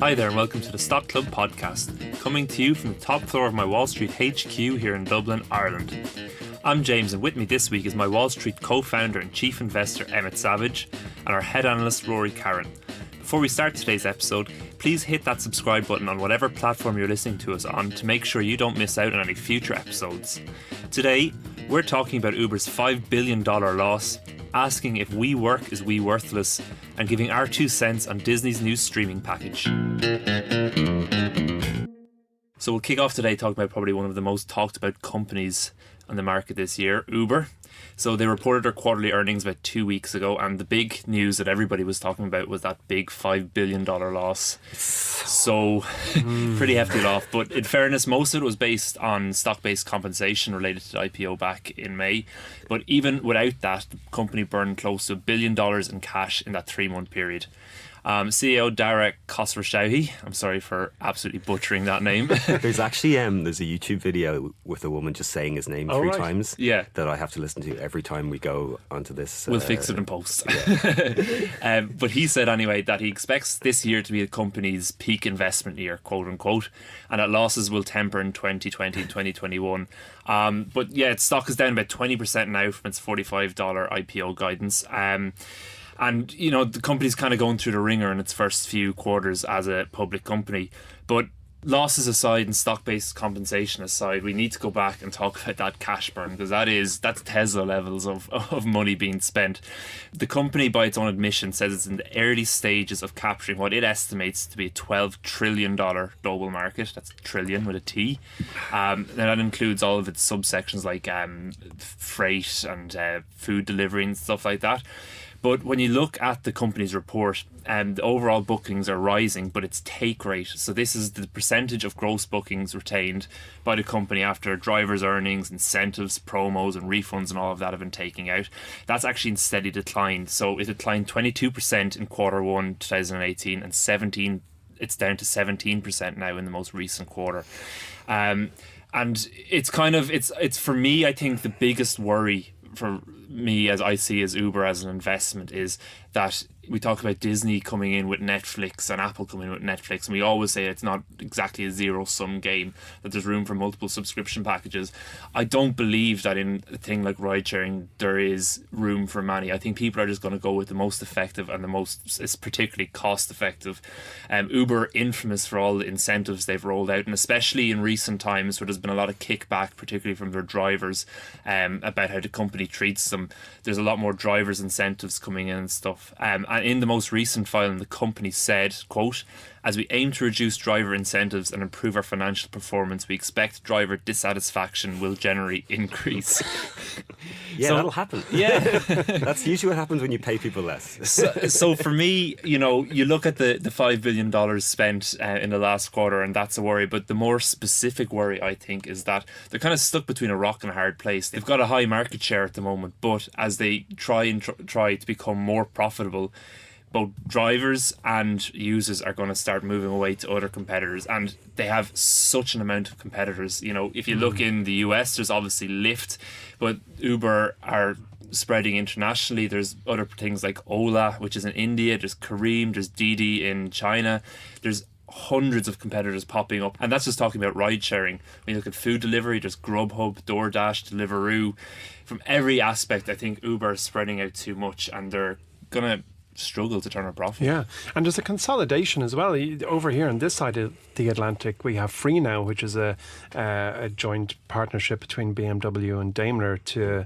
Hi there and welcome to the Stock Club podcast, coming to you from the top floor of MyWallSt HQ here in Dublin, Ireland. I'm James, and with me this week is MyWallSt co-founder and chief investor Emmett Savage and our head analyst Rory Carron. Before we start today's episode, please hit that subscribe button on whatever platform you're listening to us on to make sure you don't miss out on any future episodes. Today, we're talking about Uber's $5 billion loss, asking if WeWork is WeWorthless, and giving our 2 cents on Disney's new streaming package. So we'll kick off today talking about probably one of the most talked about companies on the market this year, Uber. So they reported their quarterly earnings about 2 weeks ago, and the big news that everybody was talking about was that big $5 billion loss. So pretty hefty loss, but in fairness, most of it was based on stock-based compensation related to the IPO back in May. But even without that, the company burned close to $1 billion in cash in that 3-month period. CEO Dara Khosrowshahi, I'm sorry for absolutely butchering that name. There's actually there's a YouTube video with a woman just saying his name three times. Yeah, that I have to listen to every time we go onto this. We'll fix it in post. Yeah. But he said anyway that he expects this year to be the company's peak investment year, quote unquote, and that losses will temper in 2020 and 2021. But yeah, its stock is down about 20% now from its $45 IPO guidance. And, you know, the company's kind of going through the ringer in its first few quarters as a public company. But losses aside and stock-based compensation aside, we need to go back and talk about that cash burn, because that's Tesla levels of money being spent. The company, by its own admission, says it's in the early stages of capturing what it estimates to be a $12 trillion global market. That's trillion with a T. And that includes all of its subsections like freight and food delivery and stuff like that. But when you look at the company's report, the overall bookings are rising, but its take rate, so this is the percentage of gross bookings retained by the company after drivers' earnings, incentives, promos and refunds and all of that have been taken out, that's actually in steady decline. So it declined 22% in Q1 2018 and it's down to 17% now in the most recent quarter. And it's kind of, it's for me, I think the biggest worry for me as I see as Uber as an investment is that we talk about Disney coming in with Netflix and Apple coming in with Netflix, and we always say it's not exactly a zero-sum game, that there's room for multiple subscription packages. I don't believe that in a thing like ride-sharing there is room for many. I think people are just going to go with the most effective and the most is particularly cost-effective. Uber infamous for all the incentives they've rolled out, and especially in recent times where there's been a lot of kickback, particularly from their drivers, about how the company treats them. There's a lot more drivers' incentives coming in and stuff. And in the most recent filing, the company said, quote, "As we aim to reduce driver incentives and improve our financial performance, we expect driver dissatisfaction will generally increase." Yeah, so, that'll happen. Yeah. That's usually what happens when you pay people less. So for me, you know, you look at the $5 billion spent in the last quarter, and that's a worry. But the more specific worry, I think, is that they're kind of stuck between a rock and a hard place. They've got a high market share at the moment, but as they try to become more profitable, both drivers and users are going to start moving away to other competitors, and they have such an amount of competitors. You know, if you look in the US, there's obviously Lyft, but Uber are spreading internationally. There's other things like Ola, which is in India. There's Careem, there's Didi in China. There's hundreds of competitors popping up, and that's just talking about ride sharing. When you look at food delivery, there's Grubhub, DoorDash, Deliveroo. From every aspect, I think Uber is spreading out too much, and they're gonna struggle to turn a profit. Yeah, and there's a consolidation as well. Over here on this side of the Atlantic, we have Free Now, which is a joint partnership between BMW and Daimler to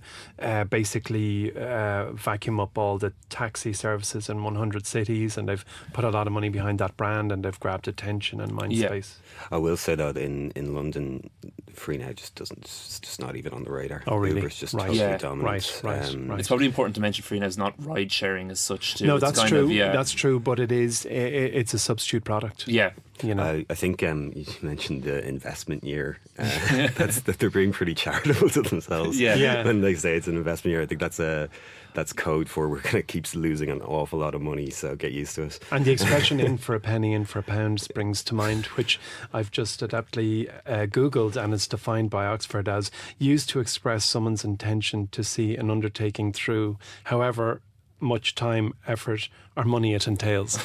basically vacuum up all the taxi services in 100 cities, and they've put a lot of money behind that brand, and they've grabbed attention and mind space. I will say though, in London, Free Now it's just not even on the radar. Oh really? Uber's just totally dominant. Right. It's probably important to mention Free Now is not ride sharing as such too. No, that's true. That's true, but it's a substitute product. Yeah. You know. I think you mentioned the investment year. That they're being pretty charitable to themselves. Yeah. When they say it's an investment year, I think that's code for we're going to keep losing an awful lot of money, so get used to it. And the expression "in for a penny, in for a pound" springs to mind, which I've just adeptly Googled, and it's defined by Oxford as used to express someone's intention to see an undertaking through. However, much time, effort, or money it entails.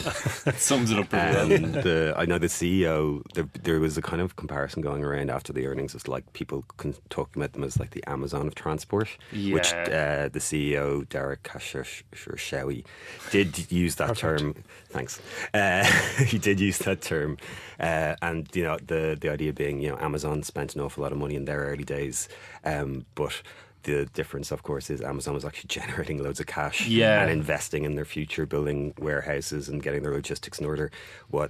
That sums it up pretty well. I know the CEO. There was a kind of comparison going around after the earnings. It's like people talking about them as like the Amazon of transport. Yeah. Which the CEO Derek Khosrowshahi did use that term. Thanks. He did use that term, and the idea being Amazon spent an awful lot of money in their early days, but the difference, of course, is Amazon was actually generating loads of cash and investing in their future, building warehouses and getting their logistics in order. What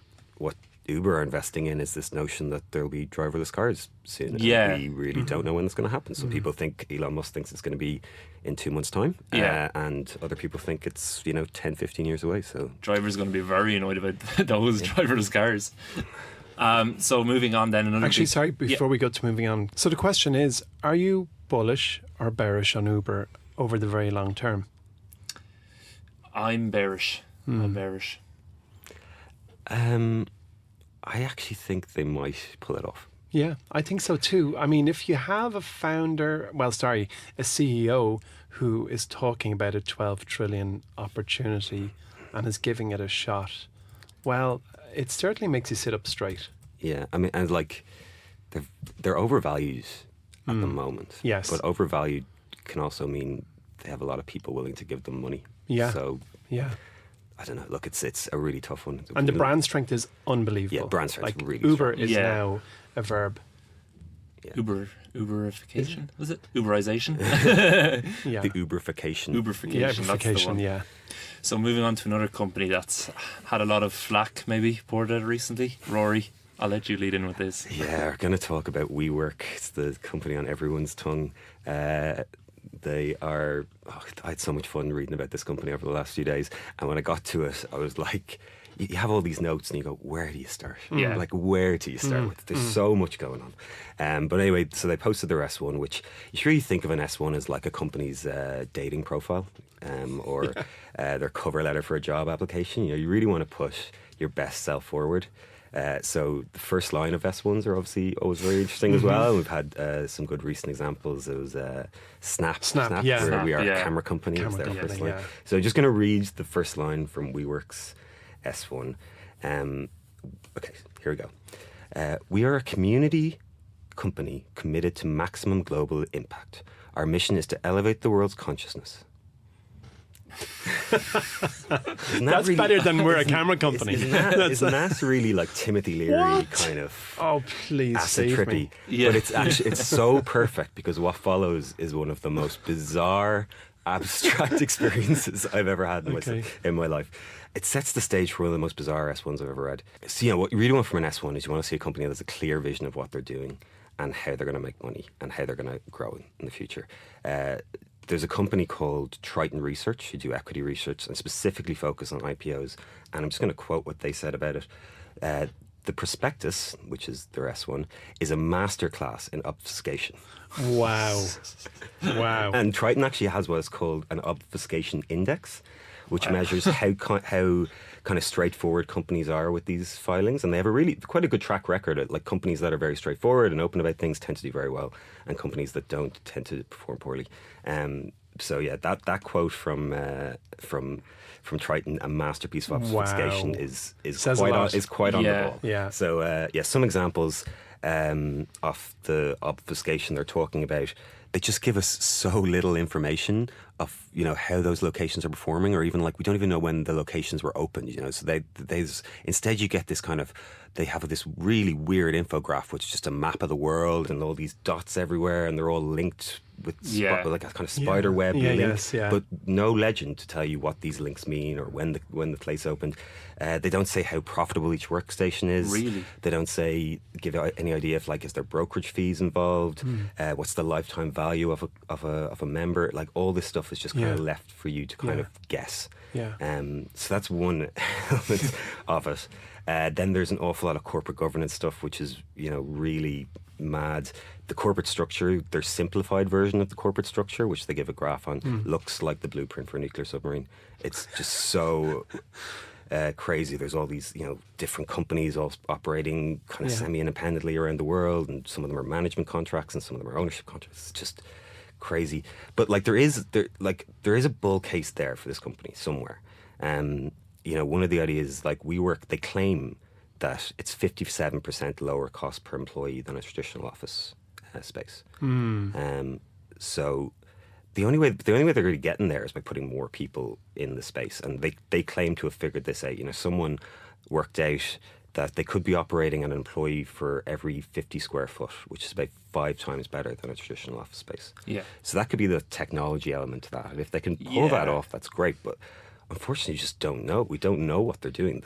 Uber are investing in is this notion that there will be driverless cars soon. Yeah. And we really don't know when it's going to happen. Some people think, Elon Musk thinks it's going to be in 2 months' time. And other people think it's 10, 15 years away. So drivers are going to be very annoyed about those driverless cars. So moving on then. Actually, sorry, before we go to moving on. So the question is, are you bullish or bearish on Uber over the very long term? I'm bearish. I'm bearish. I actually think they might pull it off. Yeah, I think so too. I mean, if you have a CEO who is talking about a 12 trillion opportunity and is giving it a shot, well, it certainly makes you sit up straight. Yeah, I mean, and like they're overvalued at the moment. Yes. But overvalued can also mean they have a lot of people willing to give them money. Yeah. So yeah. I don't know. Look, it's a really tough one. And the brand strength is unbelievable. Yeah, brand strength like really Uber strong. is now a verb. Yeah. Uberification? Was it? Uberization? Yeah. The Uberification. Yeah, That's the one. yeah. So moving on to another company that's had a lot of flack maybe poured out recently. Rory, I'll let you lead in with this. Yeah, we're going to talk about WeWork. It's the company on everyone's tongue. They are... I had so much fun reading about this company over the last few days. And when I got to it, I was like... You have all these notes and you go, where do you start? Yeah. Like, where do you start with? There's so much going on. But anyway, so they posted their S1, which you should really think of an S1 as like a company's dating profile or their cover letter for a job application. You really want to put your best self forward. So the first line of S1s are obviously always very interesting as well. We've had some good recent examples. It was Snap, yeah. where we are yeah. a camera company. Camera Is their company, first line. yeah. So just going to read the first line from WeWork's S1. Okay, here we go. We are a community company committed to maximum global impact. Our mission is to elevate the world's consciousness. That's really, better than we're a camera company. Isn't that really like Timothy Leary kind of please acid save trippy? me. Yeah. But it's so perfect because what follows is one of the most bizarre, abstract experiences I've ever had in my life. It sets the stage for one of the most bizarre S1s I've ever read. So, what you really want from an S1 is you want to see a company that has a clear vision of what they're doing and how they're going to make money and how they're going to grow in the future. There's a company called Triton Research who do equity research and specifically focus on IPOs. And I'm just going to quote what they said about it. The prospectus, which is their S1, is a masterclass in obfuscation. Wow. Wow. And Triton actually has what is called an obfuscation index, which measures how kind of straightforward companies are with these filings. And they have quite a good track record. Like companies that are very straightforward and open about things tend to do very well, and companies that don't tend to perform poorly. So yeah, that quote from Triton, a masterpiece of obfuscation, is quite on the ball. Yeah. So some examples of the obfuscation they're talking about. They just give us so little information of how those locations are performing, or even like we don't even know when the locations were opened. So they instead you get this kind of, they have this really weird infograph which is just a map of the world and all these dots everywhere and they're all linked with like a kind of spider web link, but no legend to tell you what these links mean or when the place opened. They don't say how profitable each workstation is. Really? They don't give any idea if is there brokerage fees involved, what's the lifetime value of a member. Like all this stuff is just kind of left for you to kind of guess. Yeah. So that's one element of it. Then there's an awful lot of corporate governance stuff, which is really mad. The corporate structure, their simplified version of the corporate structure, which they give a graph on, looks like the blueprint for a nuclear submarine. It's just so crazy. There's all these different companies all operating kind of semi-independently around the world, and some of them are management contracts and some of them are ownership contracts. It's just crazy. But like there is a bull case there for this company somewhere. One of the ideas, like WeWork, they claim that it's 57% lower cost per employee than a traditional office space. So the only way they're really getting there is by putting more people in the space, and they claim to have figured this out. Someone worked out that they could be operating an employee for every 50 square foot, which is about 5 times better than a traditional office space. Yeah. So that could be the technology element to that. And if they can pull that off, that's great. But unfortunately, you just don't know. We don't know what they're doing.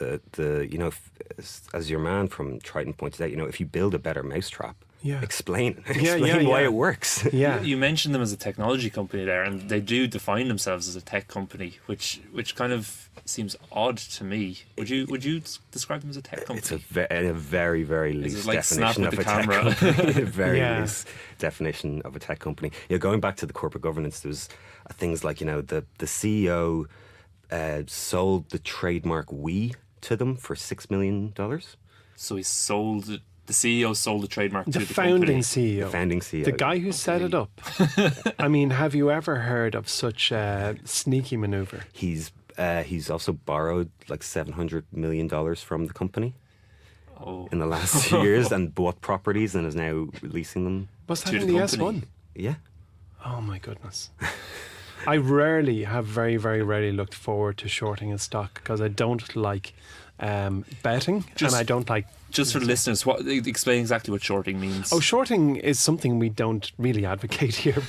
As your man from Triton pointed out, if you build a better mousetrap, explain why it works. Yeah. You mentioned them as a technology company there, and they do define themselves as a tech company, which kind of seems odd to me. Would you describe them as a tech company? It's a very, very loose definition of a tech company. A very loose definition of a tech company. Going back to the corporate governance, there's things like the CEO sold the trademark "we" to them for $6 million. So the CEO sold the trademark to the founding company. CEO. The founding CEO. The guy who set it up. I mean, have you ever heard of such a sneaky maneuver? He's also borrowed like $700 million from the company in the last 2 years and bought properties and is now leasing them. Was that to in the the company. S1? Yeah. Oh my goodness. I very, very rarely looked forward to shorting a stock because I don't like betting and I don't like... Just for the listeners, explain exactly what shorting means. Oh, shorting is something we don't really advocate here,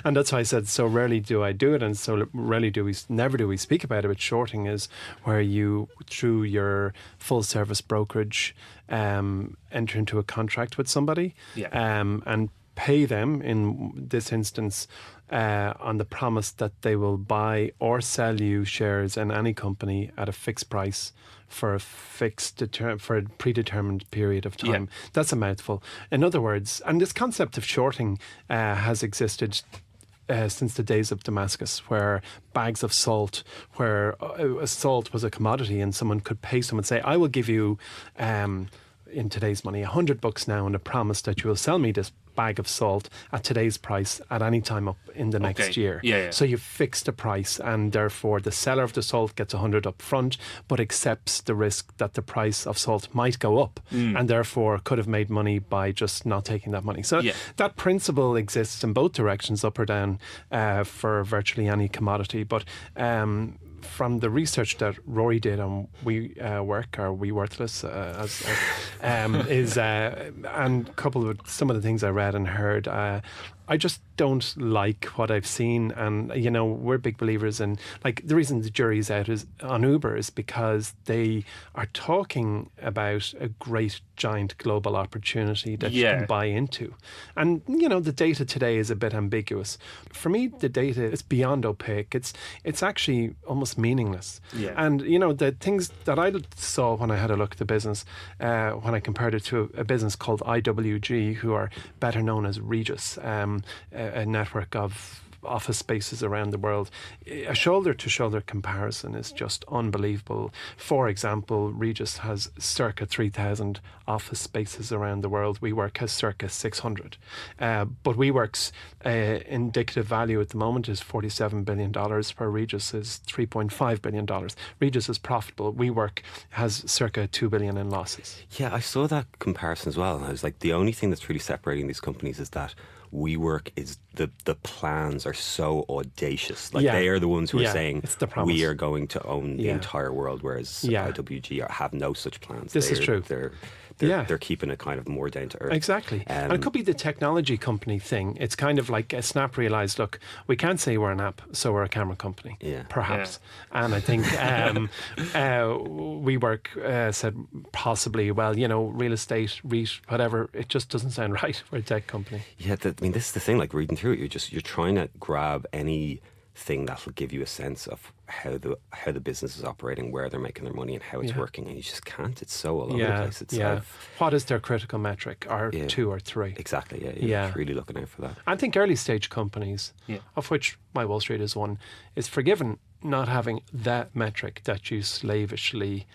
and that's why I said so rarely do I do it, and so never do we speak about it. But shorting is where you, through your full service brokerage, enter into a contract with somebody, and pay them, in this instance, on the promise that they will buy or sell you shares in any company at a fixed price for a for a predetermined period of time. Yeah. That's a mouthful. In other words, and this concept of shorting has existed since the days of Damascus, where bags of salt, where salt was a commodity, and someone could pay someone, say, I will give you, in today's money, $100 now, and a promise that you will sell me this bag of salt at today's price at any time up in the next year. So you fix the price, and therefore the seller of the salt gets 100 up front, but accepts the risk that the price of salt might go up, and therefore could have made money by just not taking that money. So that principle exists in both directions, up or down, for virtually any commodity. But from the research that Rory did on WeWork, or WeWorthless, and coupled with some of the things I read and heard, I just don't like what I've seen. And, we're big believers in, like, the reason the jury's out on Uber is because they are talking about a great giant global opportunity that you can buy into. And, the data today is a bit ambiguous. For me, the data is beyond opaque. It's actually almost meaningless. Yeah. And, the things that I saw when I had a look at the business, when I compared it to a business called IWG, who are better known as Regus, a network of office spaces around the world. A shoulder-to-shoulder comparison is just unbelievable. For example, Regus has circa 3,000 office spaces around the world. WeWork has circa 600. But WeWork's indicative value at the moment is $47 billion, where Regus is $3.5 billion. Regus is profitable. WeWork has circa $2 billion in losses. Yeah, I saw that comparison as well. And I was like, the only thing that's really separating these companies is that WeWork is the plans are so audacious. Like they are the ones who are saying we are going to own the entire world, whereas IWG have no such plans. This is true. They're keeping it kind of more down to earth. Exactly. And it could be the technology company thing. It's kind of like Snap realised, look, we can't say we're an app, so we're a camera company. Yeah. Perhaps. Yeah. And I think WeWork said possibly, well, real estate, REIT, whatever, it just doesn't sound right for a tech company. Yeah, this is the thing, like reading through it, you're trying to grab anything that'll give you a sense of how the business is operating, where they're making their money, and how it's working, and you just can't. It's so all over the place. It's what is their critical metric? Or 2 or 3? Exactly. You're really looking out for that. I think early stage companies, of which MyWallSt is one, is forgiven not having that metric that you slavishly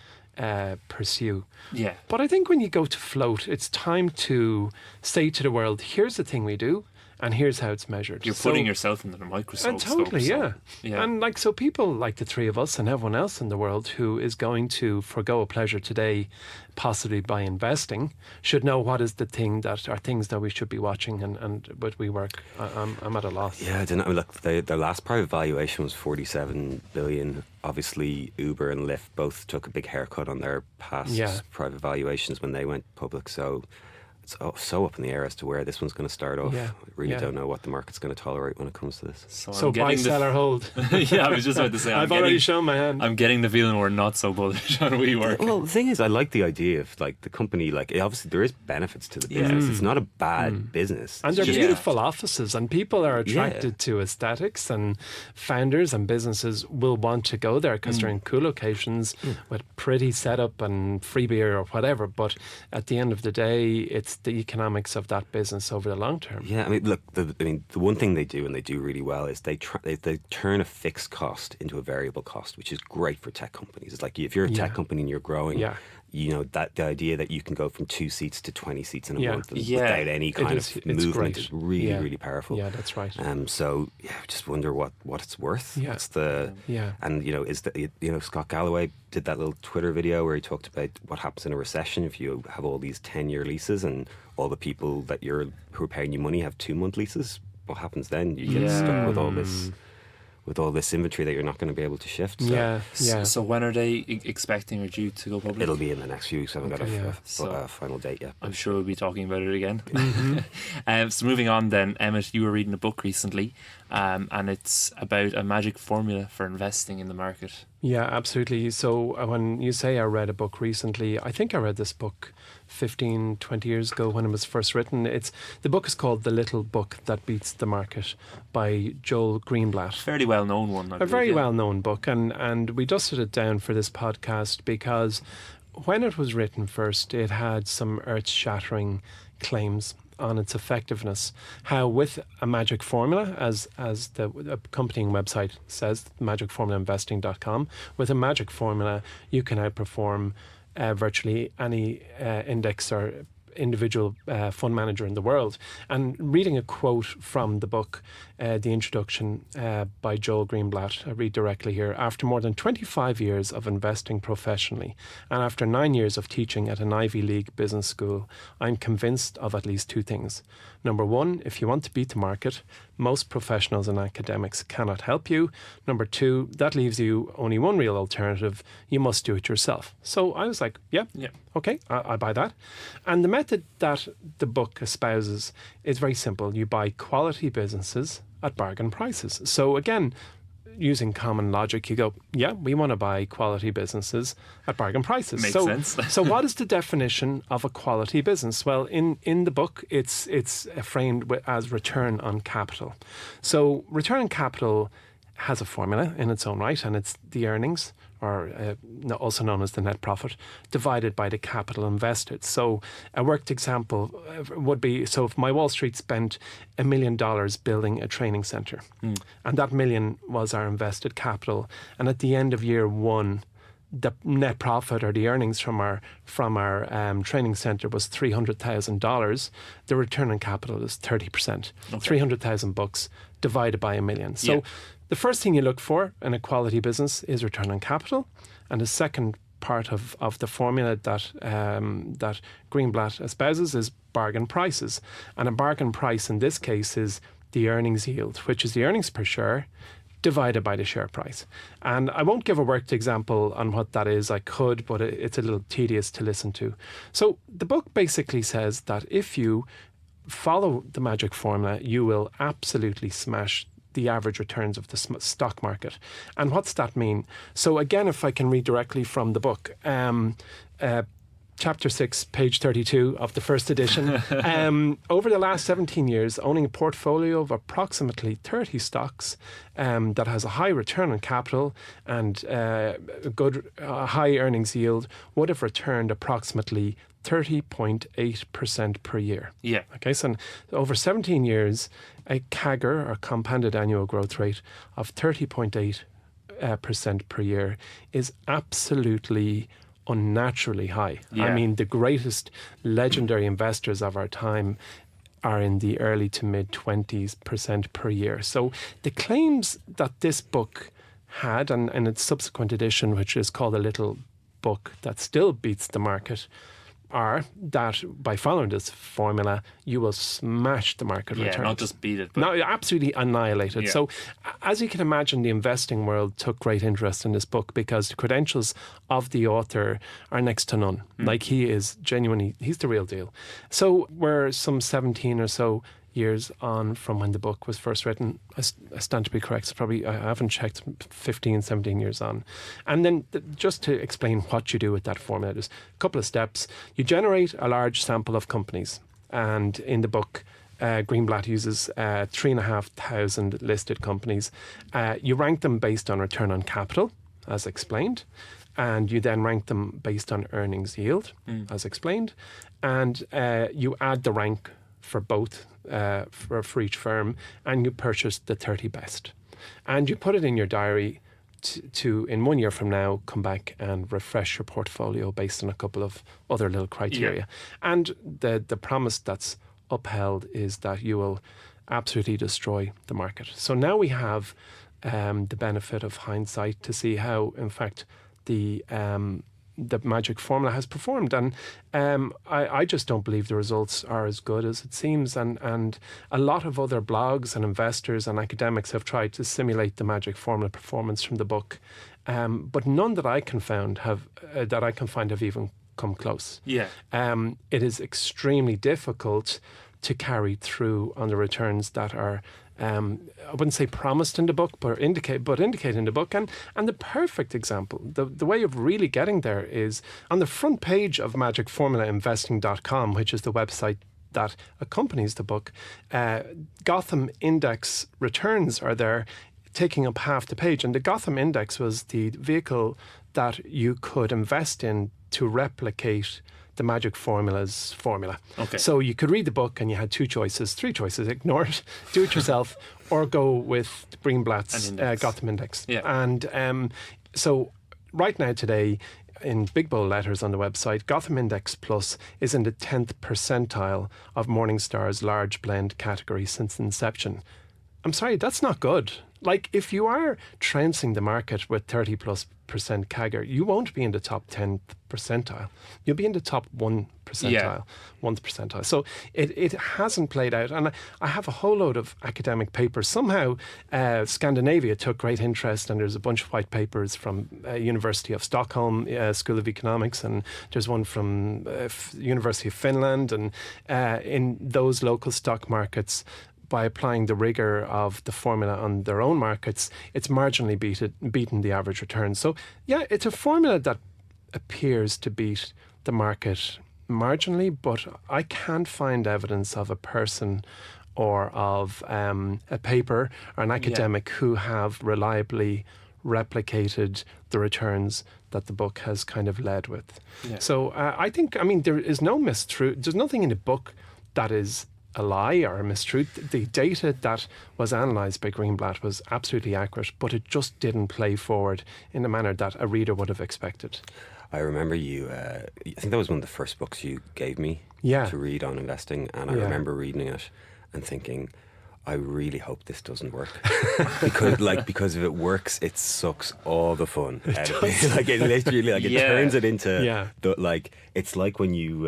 pursue. Yeah. But I think when you go to float, it's time to say to the world, here's the thing we do. and here's how it's measured. You're putting yourself under the microscope. And totally, scope, yeah. And like, so people like the three of us and everyone else in the world who is going to forgo a pleasure today, possibly by investing, should know what is the thing that are things that we should be watching. And with WeWork, I'm at a loss. Yeah, I don't know. Look, their last private valuation was 47 billion. Obviously, Uber and Lyft both took a big haircut on their past private valuations when they went public. So it's so up in the air as to where this one's going to start off. Yeah. I really don't know what the market's going to tolerate when it comes to this. So buy, sell, or hold. Yeah, I was just about to say. I've already shown my hand. I'm getting the feeling we're not so bullish on WeWork. Well, the thing is, I like the idea of like the company. Like, obviously, there is benefits to the business. It's not a bad business. And they're beautiful offices, and people are attracted to aesthetics, and founders and businesses will want to go there because they're in cool locations with pretty setup and free beer or whatever. But at the end of the day, it's the economics of that business over the long term. Yeah, I mean, look, the one thing they do and they do really well is they turn a fixed cost into a variable cost, which is great for tech companies. It's like if you're a tech company and you're growing, you know, that the idea that you can go from 2 seats to 20 seats in a month without any kind of movement is really, really powerful. Yeah, that's right. So I just wonder what it's worth. Yeah. What's the and Scott Galloway did that little Twitter video where he talked about what happens in a recession if you have all these 10-year leases and all the people who are paying you money have 2-month leases. What happens then? You get stuck with all this inventory that you're not going to be able to shift. So. So when are they expecting or due to go public? It'll be in the next few weeks. I haven't got a final date yet. I'm sure we'll be talking about it again. So moving on then, Emmett, you were reading a book recently and it's about a magic formula for investing in the market. Yeah, absolutely. So when you say I read a book recently, I think I read this book 15, 20 years ago when it was first written. The book is called The Little Book That Beats the Market by Joel Greenblatt. Fairly well-known one. A very well-known book. And we dusted it down for this podcast because when it was written first, it had some earth-shattering claims on its effectiveness. How with a magic formula, as the accompanying website says, magicformulainvesting.com, with a magic formula, you can outperform virtually any index or individual fund manager in the world. And reading a quote from the book, the introduction by Joel Greenblatt, I read directly here. After more than 25 years of investing professionally and after 9 years of teaching at an Ivy League business school, I'm convinced of at least 2 things. Number 1, if you want to beat the market, most professionals and academics cannot help you. Number 2, that leaves you only one real alternative. You must do it yourself. So I was like, okay, I buy that. And the method that the book espouses is very simple. You buy quality businesses at bargain prices. So again, using common logic, you go, we want to buy quality businesses at bargain prices. Makes sense. So what is the definition of a quality business? Well, in the book, it's framed as return on capital. So return on capital has a formula in its own right, and it's the earnings, or also known as the net profit, divided by the capital invested. So a worked example would be, so if MyWallSt spent $1 million building a training centre, and that million was our invested capital, and at the end of year 1, the net profit or the earnings from our training centre was $300,000. The return on capital is 30%. Okay. $300,000 divided by $1 million. So the first thing you look for in a quality business is return on capital, and the second part of the formula that Greenblatt espouses is bargain prices. And a bargain price in this case is the earnings yield, which is the earnings per share divided by the share price. And I won't give a worked example on what that is. I could, but it's a little tedious to listen to. So the book basically says that if you follow the magic formula, you will absolutely smash the average returns of the stock market. And what's that mean? So again, if I can read directly from the book, Chapter 6, page 32 of the first edition. Over the last 17 years, owning a portfolio of approximately 30 stocks that has a high return on capital and a good high earnings yield would have returned approximately 30.8% per year. Yeah. Okay, so over 17 years, a CAGR, or compounded annual growth rate, of 30.8% per year is absolutely unnaturally high. I mean, the greatest legendary investors of our time are in the early to mid 20% per year. So the claims that this book had, and its subsequent edition, which is called A Little Book That Still Beats the Market, are that by following this formula, you will smash the market returns. Not just beat it, but no, absolutely annihilate it. Yeah. So, as you can imagine, the investing world took great interest in this book because the credentials of the author are next to none. Like, he is genuinely, he's the real deal. So we're some 17 or so years on from when the book was first written. I stand to be correct. It's probably, I haven't checked, 15, 17 years on. And then just to explain what you do with that formula, there's a couple of steps. You generate a large sample of companies. And in the book, Greenblatt uses 3,500 listed companies. You rank them based on return on capital, as explained. And you then rank them based on earnings yield, as explained. And you add the rank for both, for each firm, and you purchase the 30 best. And you put it in your diary to in 1 year from now, come back and refresh your portfolio based on a couple of other little criteria. Yeah. And the promise that's upheld is that you will absolutely destroy the market. So now we have the benefit of hindsight to see how, in fact, the magic formula has performed, and I just don't believe the results are as good as it seems, and a lot of other blogs and investors and academics have tried to simulate the magic formula performance from the book, but none that I can find have even come close. Yeah. It is extremely difficult to carry through on the returns that are I wouldn't say promised in the book, but indicate in the book. And the perfect example, the way of really getting there is on the front page of magicformulainvesting.com, which is the website that accompanies the book. Gotham Index returns are there, taking up half the page. And the Gotham Index was the vehicle that you could invest in to replicate the magic formula's formula. Okay. So you could read the book and you had three choices, ignore it, do it yourself, or go with Greenblatt's Gotham Index. Yeah. And so right now today, in big bold letters on the website, Gotham Index Plus is in the 10th percentile of Morningstar's large blend category since inception. I'm sorry, that's not good. Like, if you are trouncing the market with 30+% CAGR, you won't be in the top 10th percentile. You'll be in the top 1 percentile, 1th percentile. So it hasn't played out. And I have a whole load of academic papers. Somehow Scandinavia took great interest, and there's a bunch of white papers from University of Stockholm School of Economics, and there's one from University of Finland, and in those local stock markets, by applying the rigor of the formula on their own markets, it's marginally beaten the average return. So, yeah, it's a formula that appears to beat the market marginally, but I can't find evidence of a person or of a paper or an academic who have reliably replicated the returns that the book has kind of led with. Yeah. So I think, there is no mistruth. There's nothing in the book that is a lie or a mistruth. The data that was analysed by Greenblatt was absolutely accurate, but it just didn't play forward in the manner that a reader would have expected. I remember you, I think that was one of the first books you gave me to read on investing, and I remember reading it and thinking, I really hope this doesn't work. because if it works, it sucks all the fun out of it. It literally, it turns it into, it's like when you...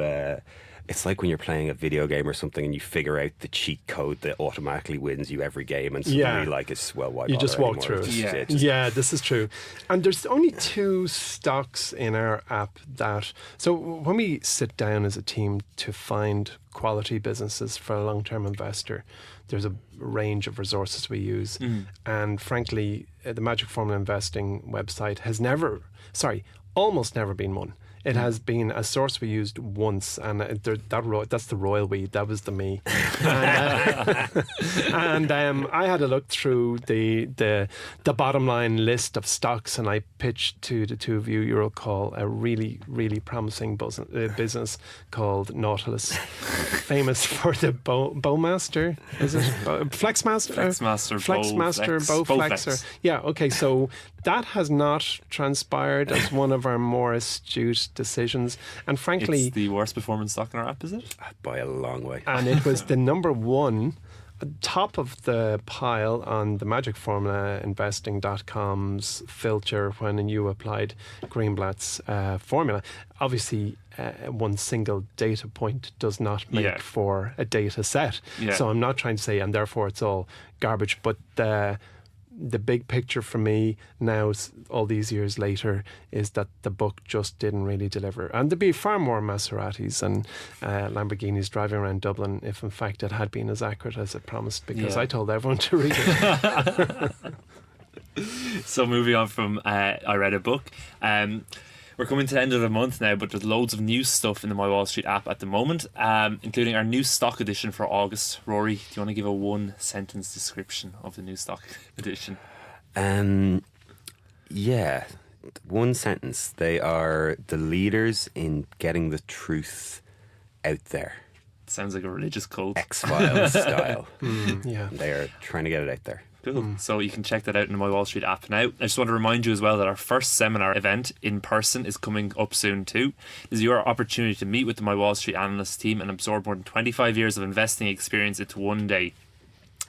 It's like when you're playing a video game or something and you figure out the cheat code that automatically wins you every game, and suddenly it's why you just walk through it. Yeah, this is true. And there's only 2 stocks in our app that... So when we sit down as a team to find quality businesses for a long-term investor, there's a range of resources we use. And frankly, the Magic Formula Investing website has almost never been one. It has been a source we used once, and that's the royal we. That was the me. And I had a look through the bottom line list of stocks, and I pitched to the two of you. You'll recall a really, really promising business called Nautilus, famous for the Bowmaster. Is it Flexmaster? Flexmaster, Bowflexer. Yeah. Okay. So that has not transpired as one of our more astute decisions. And frankly, It's the worst performing stock in our app, is it? By a long way. and it was the number one, top of the pile on the Magic Formula investing.com's filter when you applied Greenblatt's formula. Obviously, one single data point does not make for a data set. Yeah. So I'm not trying to say, and therefore it's all garbage, but the big picture for me now, all these years later, is that the book just didn't really deliver. And there'd be far more Maseratis and Lamborghinis driving around Dublin if, in fact, it had been as accurate as it promised, because I told everyone to read it. So moving on from I read a book. We're coming to the end of the month now, but there's loads of new stuff in the MyWallSt app at the moment, including our new stock edition for August. Rory, do you want to give a one-sentence description of the new stock edition? Yeah, one sentence. They are the leaders in getting the truth out there. Sounds like a religious cult. X-Files style. Yeah. They are trying to get it out there. Cool. So you can check that out in the MyWallSt app now. I just want to remind you as well that our first seminar event in person is coming up soon too. This is your opportunity to meet with the MyWallSt analyst team and absorb more than 25 years of investing experience into one day.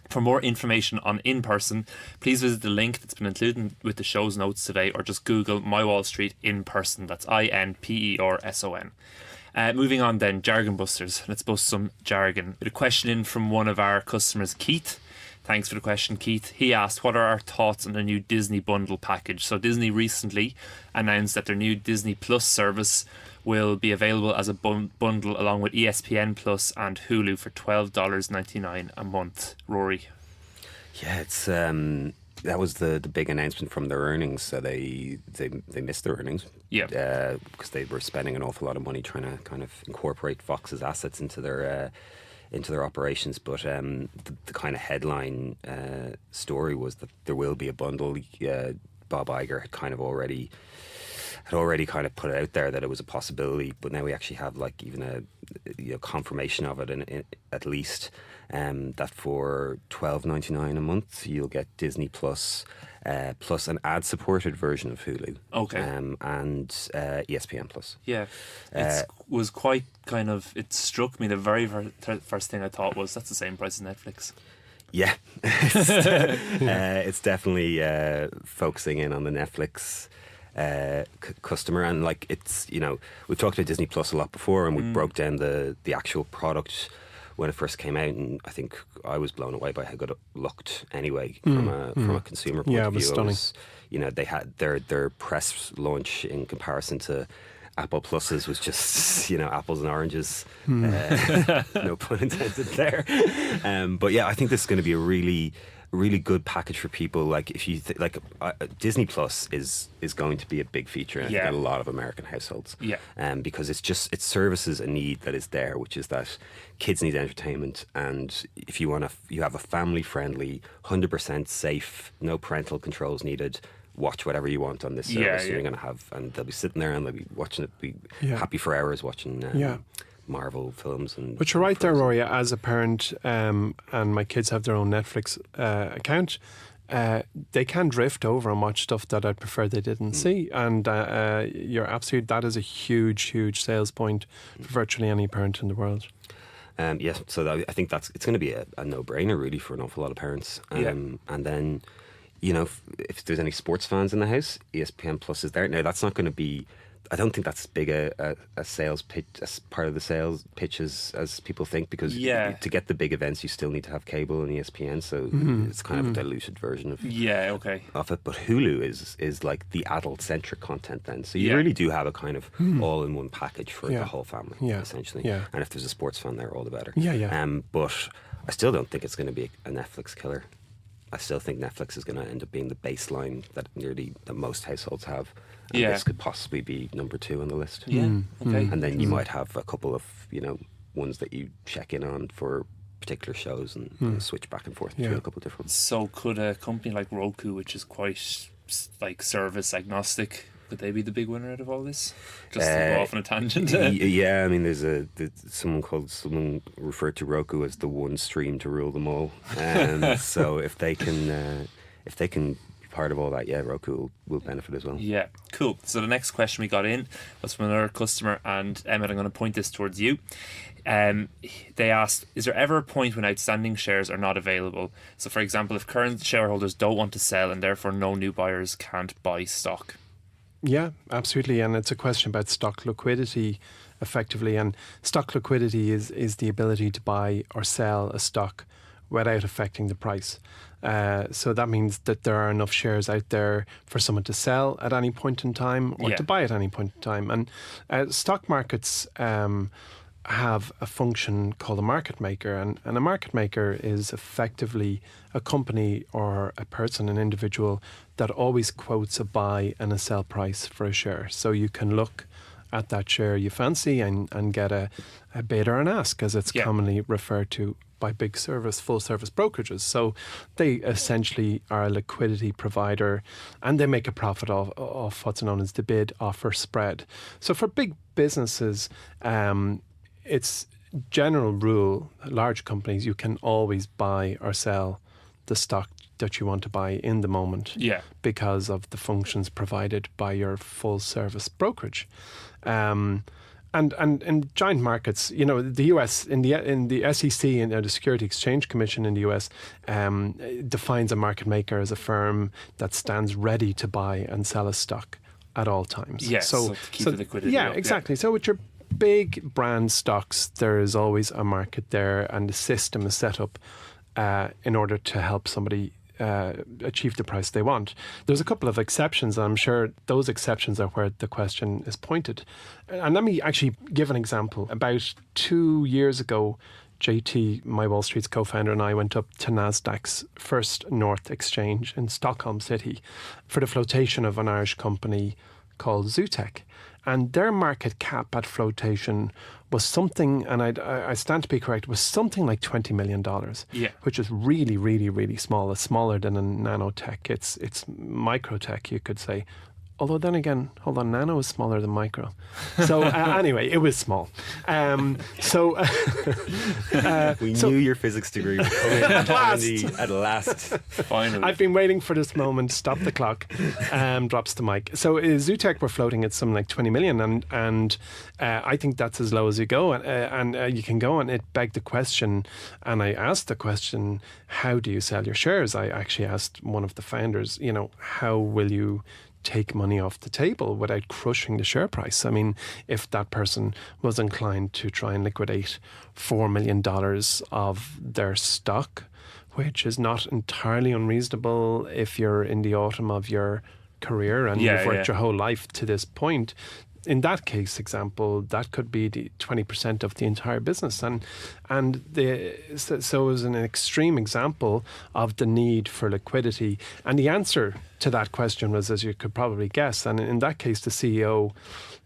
For more information on in-person, please visit the link that's been included with the show's notes today, or just Google MyWallSt in person. That's INPERSON. Moving on then, Jargon Busters. Let's bust some jargon. With a question in from one of our customers, Keith. Thanks for the question, Keith. He asked, what are our thoughts on the new Disney bundle package? So Disney recently announced that their new Disney Plus service will be available as a bundle along with ESPN Plus and Hulu for $12.99 a month. Rory? Yeah, it's that was the big announcement from their earnings. So they missed their earnings. Yeah. Because they were spending an awful lot of money trying to kind of incorporate Fox's assets into their operations, but the kind of headline story was that there will be a bundle. Bob Iger had already kind of put it out there that it was a possibility, but now we actually have like even a confirmation of it, in at least that for $12.99 a month you'll get Disney Plus. Plus an ad-supported version of Hulu, and ESPN Plus. Yeah, it was quite kind of. It struck me the very first thing I thought was that's the same price as Netflix. Yeah, it's definitely focusing in on the Netflix customer, and like it's we've talked about Disney Plus a lot before, and we broke down the actual product when it first came out, and I think I was blown away by how good it looked anyway from a consumer point of view. It was stunning. They had their press launch in comparison to Apple Pluses was just apples and oranges. No pun intended there. But yeah, I think this is going to be a really good package for people. Like if you Disney Plus is going to be a big feature in a lot of American households. Yeah. Because it services a need that is there, which is that kids need entertainment, and if you have a family friendly, 100% safe, no parental controls needed, watch whatever you want on this service. You're going to have, and they'll be sitting there and they'll be watching it, be happy for hours watching Marvel films. But you're right there, Rory. As a parent, and my kids have their own Netflix account, they can drift over and watch stuff that I'd prefer they didn't see. And you're absolutely, that is a huge sales point for virtually any parent in the world. Yes, so I think it's going to be a no-brainer really for an awful lot of parents. And then, if there's any sports fans in the house, ESPN Plus is there. Now, that's not going to be, I don't think that's as big a sales pitch, as part of the sales pitch as people think, because to get the big events, you still need to have cable and ESPN, so it's kind of a diluted version of of it. But Hulu is like the adult-centric content then, so you really do have a kind of all-in-one package for the whole family, essentially. Yeah. And if there's a sports fan there, all the better. But I still don't think it's going to be a Netflix killer. I still think Netflix is going to end up being the baseline that most households have. And this could possibly be number 2 on the list. Okay. And then you might have a couple of, ones that you check in on for particular shows and switch back and forth between a couple of different ones. So could a company like Roku, which is quite like service agnostic, could they be the big winner out of all this? Just to go off on a tangent. Yeah, I mean, there's someone referred to Roku as the one stream to rule them all. So if they can part of all that, yeah, Roku will benefit as well. Yeah, cool. So the next question we got in was from another customer, and Emmett, I'm going to point this towards you. They asked, is there ever a point when outstanding shares are not available? So for example, if current shareholders don't want to sell and therefore no new buyers can't buy stock. Yeah, absolutely. And it's a question about stock liquidity, effectively. And stock liquidity is the ability to buy or sell a stock without affecting the price. So that means that there are enough shares out there for someone to sell at any point in time or to buy at any point in time. And stock markets have a function called a market maker, and a market maker is effectively a company or a person, an individual that always quotes a buy and a sell price for a share. So you can look at that share you fancy and get a bid or an ask, as it's commonly referred to by big full service brokerages. So they essentially are a liquidity provider, and they make a profit off what's known as the bid offer spread. So for big businesses, it's general rule, large companies, you can always buy or sell the stock that you want to buy in the moment, because of the functions provided by your full service brokerage. And in giant markets, the US, in the SEC and the Security Exchange Commission in the US defines a market maker as a firm that stands ready to buy and sell a stock at all times. Yes, so to keep the liquidity up. Exactly. So with your big brand stocks, there is always a market there, and the system is set up in order to help somebody achieve the price they want. There's a couple of exceptions, and I'm sure those exceptions are where the question is pointed. And let me actually give an example. About 2 years ago, JT, MyWallSt's co-founder, and I went up to NASDAQ's First North Exchange in Stockholm City for the flotation of an Irish company called Zutec. And their market cap at flotation was something, and I stand to be correct, was something like $20 million, which is really, really, really small. It's smaller than a nanotech. It's microtech, you could say. Although then again, hold on, nano is smaller than micro. So anyway, it was small. We knew your physics degree would come in at last. Finally. I've been waiting for this moment. Stop the clock. Drops the mic. So Zutec were floating at something like 20 million, and I think that's as low as you go, and you can go. And it begged the question, and I asked the question, how do you sell your shares? I actually asked one of the founders, how will you take money off the table without crushing the share price? I mean, if that person was inclined to try and liquidate $4 million of their stock, which is not entirely unreasonable if you're in the autumn of your career and you've worked your whole life to this point. In that case example, that could be the 20% of the entire business, so it was an extreme example of the need for liquidity. And the answer to that question was, as you could probably guess, and in that case, the CEO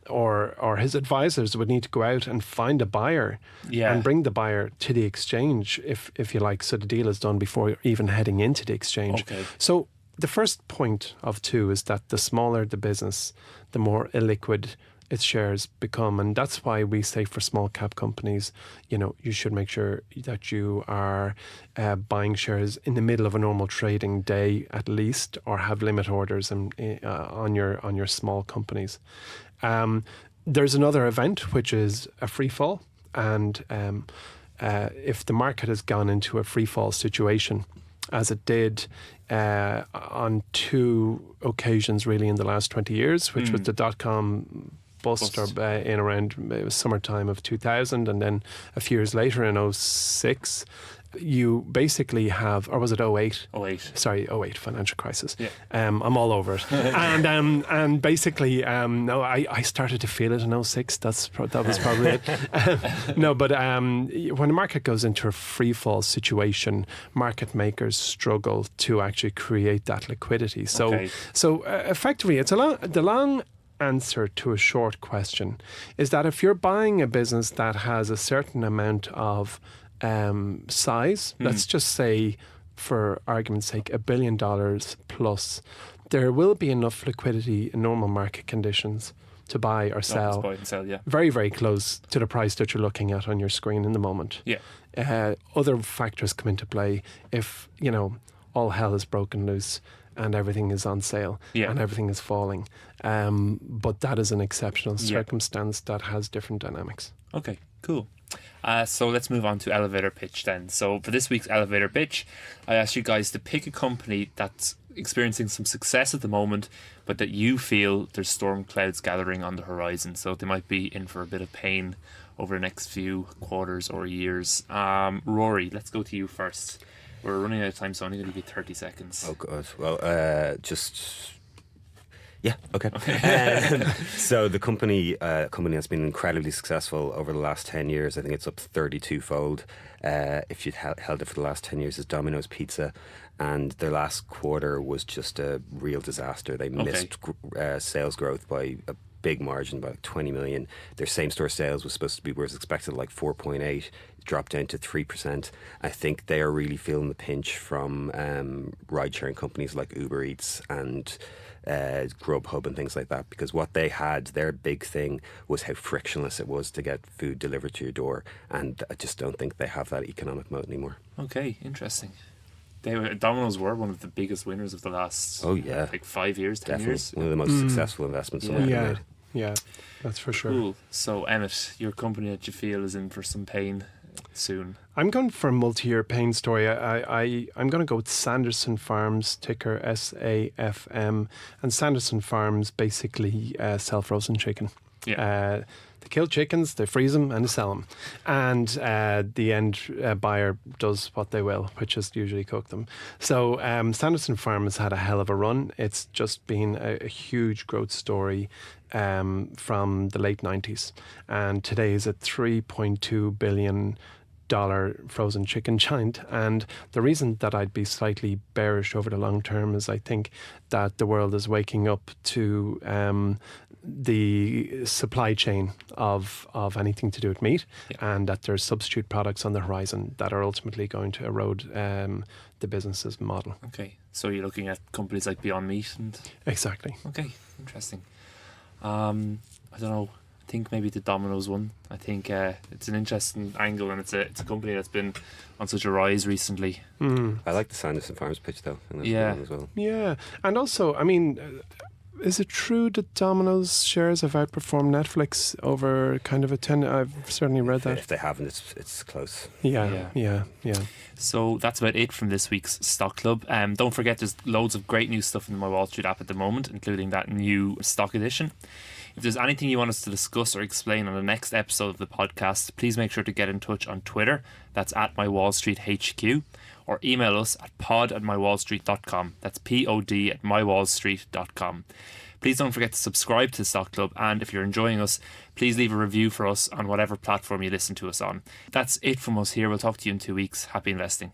or his advisors would need to go out and find a buyer and bring the buyer to the exchange, if you like, so the deal is done before even heading into the exchange. Okay. So the first point of two is that the smaller the business, the more illiquid its shares become. And that's why we say for small cap companies, you should make sure that you are buying shares in the middle of a normal trading day at least, or have limit orders on your small companies. There's another event, which is a free fall. And if the market has gone into a free fall situation, as it did on two occasions really in the last 20 years, which was the dot-com bust. Or in around, it was summertime of 2000, and then a few years later in 06, you basically have, or was it 08? 08. Sorry, 08, financial crisis. Yeah. I'm all over it. and basically, no, I started to feel it in 06. That was probably it. No, but when the market goes into a free fall situation, market makers struggle to actually create that liquidity. So, effectively, it's the long answer to a short question is that if you're buying a business that has a certain amount of size, let's just say, for argument's sake, $1 billion plus, there will be enough liquidity in normal market conditions to buy or sell, very, very close to the price that you're looking at on your screen in the moment. Other factors come into play. If, all hell is broken loose, and everything is on sale and everything is falling. But that is an exceptional circumstance that has different dynamics. Okay, cool. So let's move on to elevator pitch then. So for this week's elevator pitch, I asked you guys to pick a company that's experiencing some success at the moment, but that you feel there's storm clouds gathering on the horizon. So they might be in for a bit of pain over the next few quarters or years. Rory, let's go to you first. We're running out of time, so I'm only going to give you 30 seconds. Oh, God. Well, yeah, okay. So the company has been incredibly successful over the last 10 years. I think it's up 32-fold. If you'd held it for the last 10 years, is Domino's Pizza. And their last quarter was just a real disaster. They missed sales growth by a big margin, by like 20 million. Their same-store sales was expected like 4.8. Dropped down to 3%. I think they are really feeling the pinch from ride-sharing companies like Uber Eats and Grubhub and things like that, because what they had, their big thing was how frictionless it was to get food delivered to your door, and I just don't think they have that economic moat anymore. Okay, interesting. Domino's were one of the biggest winners of the last 5 years, 10 Definitely. years. One of the most successful investments someone made. Yeah, that's for sure. Cool. So Emmett, your company that you feel is in for some pain soon. I'm going for a multi-year pain story. I'm going to go with Sanderson Farms, ticker SAFM. And Sanderson Farms basically sell frozen chicken. Yeah. They kill chickens, they freeze them, and they sell them. And the end buyer does what they will, which is usually cook them. So Sanderson Farms had a hell of a run. It's just been a huge growth story from the late 90s. And today is a $3.2 billion frozen chicken giant. And the reason that I'd be slightly bearish over the long term is I think that the world is waking up to the supply chain of anything to do with meat, and that there's substitute products on the horizon that are ultimately going to erode the business's model. Okay, so you're looking at companies like Beyond Meat and... Exactly. Okay, interesting. I don't know. I think maybe the Domino's one. I think it's an interesting angle, and it's a company that's been on such a rise recently. I like the Sanderson Farms pitch though. As well. Yeah, and also, I mean, is it true that Domino's shares have outperformed Netflix over kind of a 10? I've certainly read that. If they haven't, it's close. Yeah. So that's about it from this week's Stock Club. Don't forget, there's loads of great new stuff in the MyWallSt app at the moment, including that new stock edition. If there's anything you want us to discuss or explain on the next episode of the podcast, please make sure to get in touch on Twitter. That's at MyWallStreetHQ. Or email us at pod@mywallstreet.com. That's pod@mywallstreet.com. Please don't forget to subscribe to the Stock Club, and if you're enjoying us, please leave a review for us on whatever platform you listen to us on. That's it from us here. We'll talk to you in 2 weeks. Happy investing.